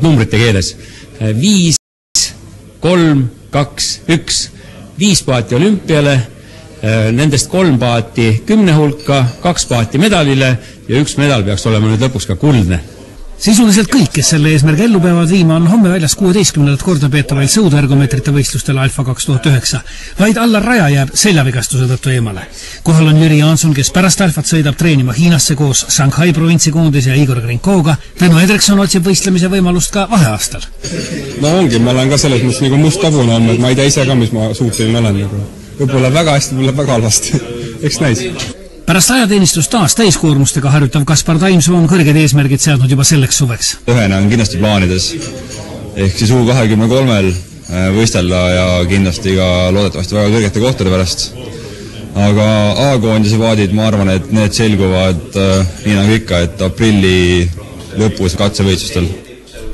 numbrite keeles 5, 3, 2, 1, 5 paati olümpiale, nendest 3 paati 10 hulka, 2 paati medalile ja 1 medal peaks olema nüüd lõpuks ka kuldne. Sisuliselt kõik, kes selle eesmärgi ellu peavad viima, on homme väljas 16. korda peetavail sõuduergomeetrite võistlustel Alfa 2009. Vaid Allar Raja jääb seljavigastuse tõttu eemale. Kohal on Jüri Jaanson, kes pärast Alfat sõidab treenima Hiinasse koos Shanghai provintsi koondise ja Igor Grinkoga. Tõnu Edrikson otsib võistlemise võimalust ka vaheaastal. No ongi, ma olen ka selles mõttes nagu must tabune olnud, ma ei tea ise ka, mis ma suuteline olen. Võib-olla väga hästi, võib-olla väga halvasti. Eks näis. Pärast ajateenistust taas täiskoormustega harjutav Kaspar Taimsoo on kõrged eesmärgid seadnud juba selleks suveks. Ühena on kindlasti plaanides, ehk siis U23-l võistelda ja kindlasti ka loodetavasti väga kõrgete kohtade pärast. Aga A-koondise vaadid, ma arvan, et need selguvad nii nagu ikka, et aprilli lõpus katsevõistlustel.